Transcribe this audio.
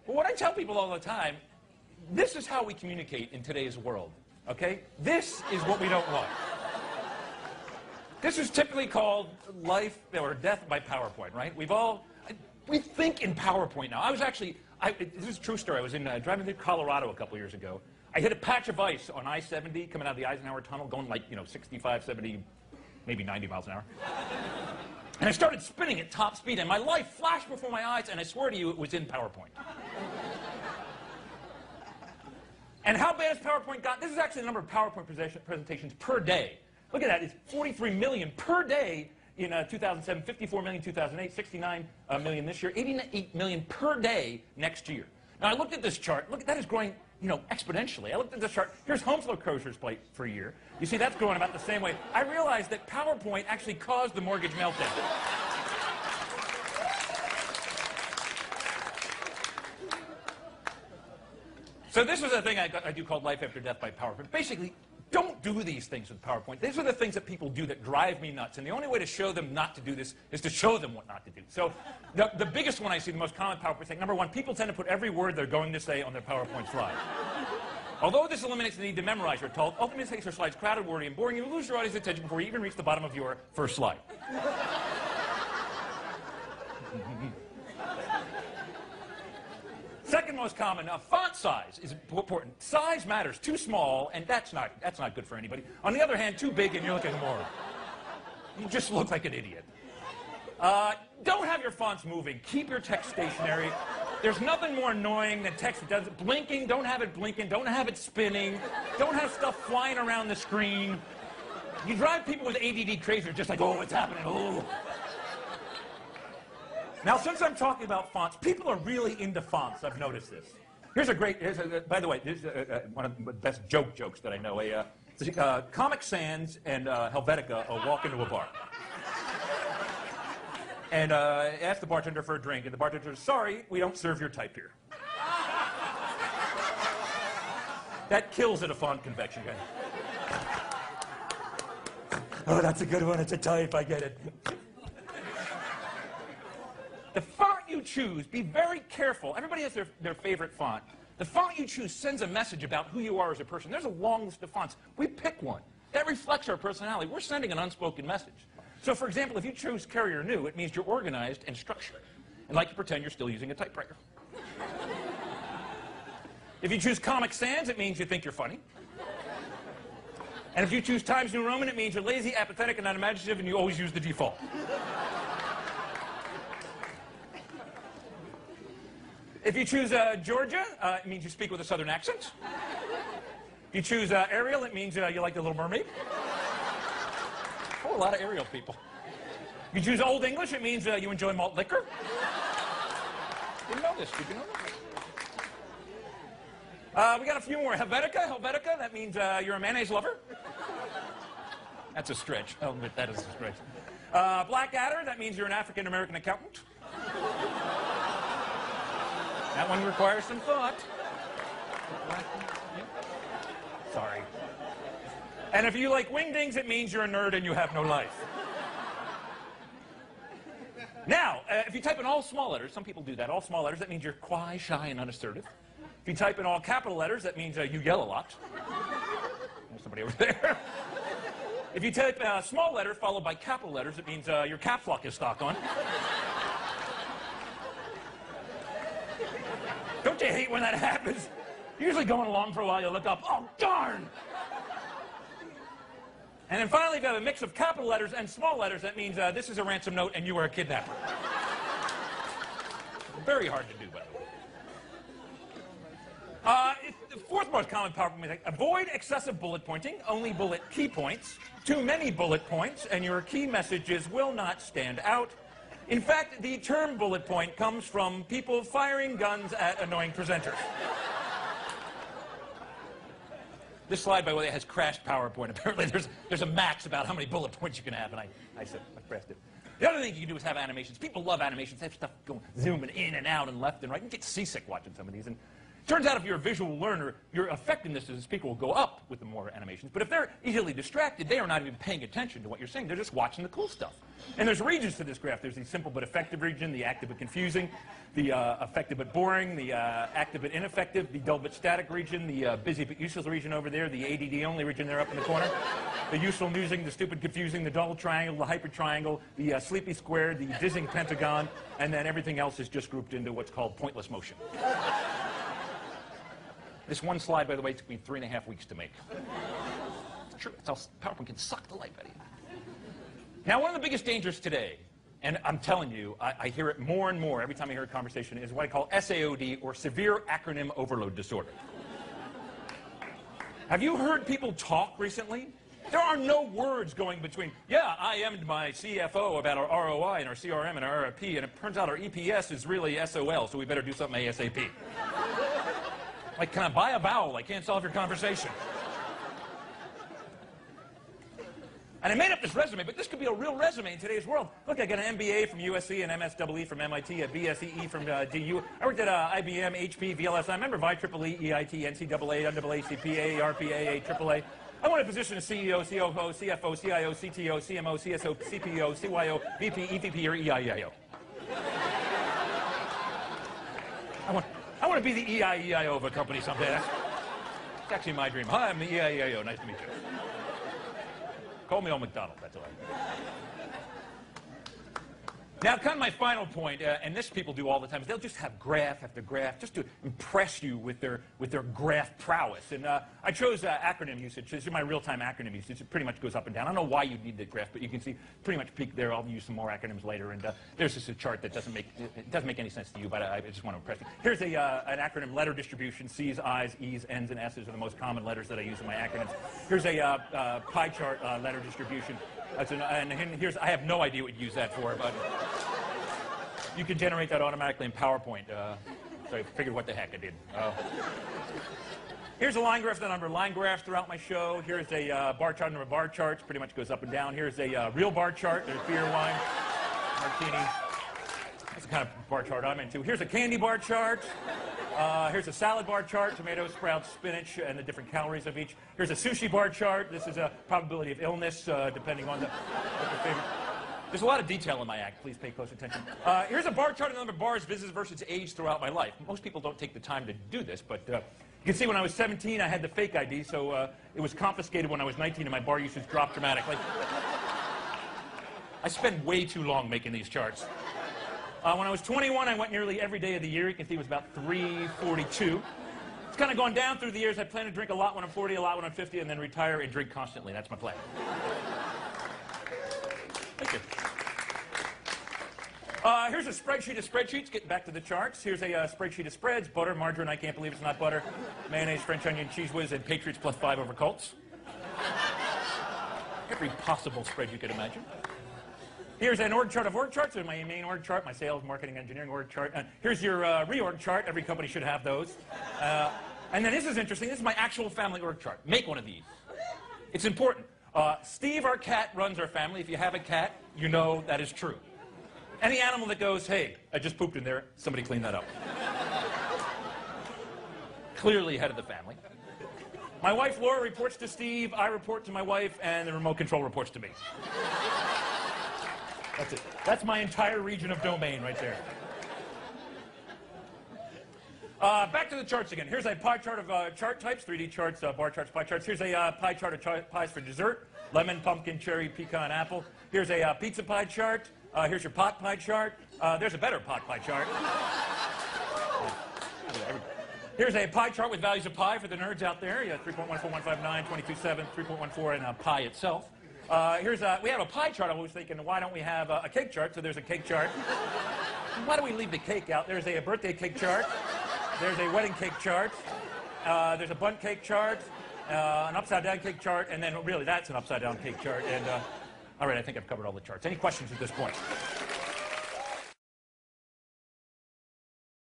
But what I tell people all the time, this is how we communicate in today's world, okay? This is what we don't want. This is typically called life or death by PowerPoint, right? We think in PowerPoint now. This is a true story. I was driving through Colorado a couple years ago. I hit a patch of ice on I-70 coming out of the Eisenhower Tunnel, going like, 65, 70, maybe 90 miles an hour. And I started spinning at top speed, and my life flashed before my eyes, and I swear to you, it was in PowerPoint. And how bad has PowerPoint got? This is actually the number of PowerPoint presentations per day. Look at that. It's 43 million per day in 2007, 54 million in 2008, 69 million this year, 88 million per day next year. Now, I looked at this chart. Look, that is growing, exponentially. I looked at this chart. Here's home foreclosures for a year. You see, that's growing about the same way. I realized that PowerPoint actually caused the mortgage meltdown. So this is a thing I do called life after death by PowerPoint. Basically, don't do these things with PowerPoint. These are the things that people do that drive me nuts. And the only way to show them not to do this is to show them what not to do. So the biggest one I see, the most common PowerPoint thing, number one, people tend to put every word they're going to say on their PowerPoint slide. Although this eliminates the need to memorize, you're told, ultimately makes your slides crowded, wordy, and boring. You lose your audience's attention before you even reach the bottom of your first slide. Second most common, font size is important. Size matters. Too small, and that's not good for anybody. On the other hand, too big, and you're looking moron. You just look like an idiot. Don't have your fonts moving. Keep your text stationary. There's nothing more annoying than text that does it. Blinking, don't have it blinking. Don't have it spinning. Don't have stuff flying around the screen. You drive people with ADD crazy. They're just like, oh, what's happening? Oh. Now, since I'm talking about fonts, people are really into fonts. I've noticed this. By the way, this is one of the best jokes that I know. Comic Sans and Helvetica walk into a bar. And ask the bartender for a drink, and the bartender says, sorry, we don't serve your type here. That kills at a font convention, guys. Oh, that's a good one. It's a type. I get it. The font you choose, be very careful. Everybody has their favorite font. The font you choose sends a message about who you are as a person. There's a long list of fonts. We pick one. That reflects our personality. We're sending an unspoken message. So, for example, if you choose Carrier New, it means you're organized and structured, and like you pretend you're still using a typewriter. If you choose Comic Sans, it means you think you're funny. And if you choose Times New Roman, it means you're lazy, apathetic, and unimaginative, and you always use the default. If you choose Georgia, it means you speak with a southern accent. If you choose Ariel, it means you like the Little Mermaid. Oh, a lot of Ariel people. If you choose Old English, it means you enjoy malt liquor. Didn't know this. Did you know this? We got a few more. Helvetica, that means you're a mayonnaise lover. That's a stretch. I'll admit that is a stretch. Blackadder, that means you're an African-American accountant. That one requires some thought. Sorry. And if you like wingdings, it means you're a nerd and you have no life. Now, if you type in all small letters, some people do that, all small letters, that means you're quiet, shy, and unassertive. If you type in all capital letters, that means you yell a lot. There's somebody over there. If you type small letter followed by capital letters, it means your caps lock is stock on. Don't you hate when that happens? You're usually going along for a while, you look up, oh, darn! And then finally, if you have a mix of capital letters and small letters, that means this is a ransom note and you are a kidnapper. Very hard to do, by the way. The fourth most common PowerPoint mistake, avoid excessive bullet pointing, only bullet key points, too many bullet points, and your key messages will not stand out. In fact, the term bullet point comes from people firing guns at annoying presenters. This slide, by the way, has crashed PowerPoint. Apparently, there's a max about how many bullet points you can have, and I crashed it. The other thing you can do is have animations. People love animations. They have stuff going, zooming in and out and left and right. You get seasick watching some of these. And Turns out if you're a visual learner, your effectiveness as a speaker will go up with the more animations. But if they're easily distracted, they are not even paying attention to what you're saying. They're just watching the cool stuff. And there's regions to this graph. There's the simple but effective region, the active but confusing, the effective but boring, the active but ineffective, the dull but static region, the busy but useless region over there, the ADD only region there up in the corner, the useful amusing, the stupid confusing, the dull triangle, the hyper triangle, the sleepy square, the dizzying pentagon, and then everything else is just grouped into what's called pointless motion. This one slide, by the way, took me 3.5 weeks to make. It's true. It's how PowerPoint can suck the life out of you. Now, one of the biggest dangers today, and I'm telling you, I hear it more and more every time I hear a conversation, is what I call SAOD, or Severe Acronym Overload Disorder. Have you heard people talk recently? There are no words going between, yeah, I IM'd my CFO about our ROI and our CRM and our RFP, and it turns out our EPS is really SOL, so we better do something ASAP. Like, can I buy a vowel? I can't solve your conversation. And I made up this resume, but this could be a real resume in today's world. Look, I got an MBA from USC, an MSEE from MIT, a BSEE from DU. I worked at IBM, HP, VLSI, member of IEEE, EIT, NCAA, NAACP, RPA, AAA. I want a position as CEO, COO, CFO, CIO, CTO, CMO, CSO, CPO, CYO, VP, EVP, or EIEIO. I want to be the EIEIO of a company someday. That's actually my dream. Hi, I'm the EIEIO. Nice to meet you. Call me old McDonald, that's all right. Now, kind of my final point, and this people do all the time, is they'll just have graph after graph just to impress you with their graph prowess. And I chose acronym usage. This is my real-time acronym usage. It pretty much goes up and down. I don't know why you need the graph, but you can see pretty much peak there. I'll use some more acronyms later. And there's just a chart that doesn't make any sense to you, but I just want to impress you. Here's an acronym letter distribution. C's, I's, E's, N's, and S's are the most common letters that I use in my acronyms. Here's a pie chart letter distribution. And here's, I have no idea what you use that for, but you can generate that automatically in PowerPoint. So I figured what the heck I did. Here's a line graph, the number of line graphs throughout my show. Here's a bar chart, number of bar charts, pretty much goes up and down. Here's a real bar chart. There's beer, wine, martini. That's the kind of bar chart I'm into. Here's a candy bar chart. Here's a salad bar chart, tomatoes, sprouts, spinach, and the different calories of each. Here's a sushi bar chart. This is a probability of illness, depending on what your favorite. There's a lot of detail in my act. Please pay close attention. Here's a bar chart of the number of bars, visits versus age throughout my life. Most people don't take the time to do this, but you can see when I was 17, I had the fake ID, so it was confiscated when I was 19, and my bar usage dropped dramatically. I spent way too long making these charts. When I was 21, I went nearly every day of the year. You can see it was about 342. It's kind of gone down through the years. I plan to drink a lot when I'm 40, a lot when I'm 50, and then retire and drink constantly. That's my plan. Thank you. Here's a spreadsheet of spreadsheets. Getting back to the charts. Here's a spreadsheet of spreads. Butter, margarine, I can't believe it's not butter. Mayonnaise, French onion, cheese whiz, and Patriots plus 5 over Colts. Every possible spread you could imagine. Here's an org chart of org charts. There's my main org chart, my sales, marketing, engineering org chart. Here's your reorg chart. Every company should have those. And then this is interesting. This is my actual family org chart. Make one of these. It's important. Steve, our cat, runs our family. If you have a cat, you know that is true. Any animal that goes, hey, I just pooped in there, somebody clean that up. Clearly head of the family. My wife, Laura, reports to Steve. I report to my wife, and the remote control reports to me. That's it. That's my entire region of domain right there. Back to the charts again. Here's a pie chart of chart types, 3D charts, bar charts, pie charts. Here's a pie chart of pies for dessert, lemon, pumpkin, cherry, pecan, apple. Here's a pizza pie chart. Here's your pot pie chart. There's a better pot pie chart. Here's a pie chart with values of pi for the nerds out there. Yeah, 3.14159, 22.7, 3.14, and pi itself. We have a pie chart. I was thinking, why don't we have a cake chart? So there's a cake chart. Why do we leave the cake out? There's a birthday cake chart. There's a wedding cake chart. There's a bundt cake chart. An upside-down cake chart. And then, really, that's an upside-down cake chart. And, all right, I think I've covered all the charts. Any questions at this point?